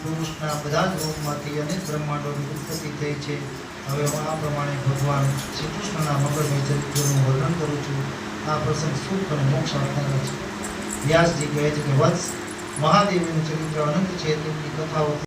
પુરુષના બધા જ રૂપમાંથી અનેક બ્રહ્માંડોની ઉત્પત્તિ થઈ છે. હવે હું આ પ્રમાણે ભગવાન શ્રી કૃષ્ણના મગજની ચરિત્રનું વર્ણન કરું છું. આ પ્રસંગ સુખ અને મોક્ષ આપનારો છે. વ્યાસજી કહે છે કે વત્સ, મહાદેવનું ચરિત્ર અનંત છે. તેમની કથાઓ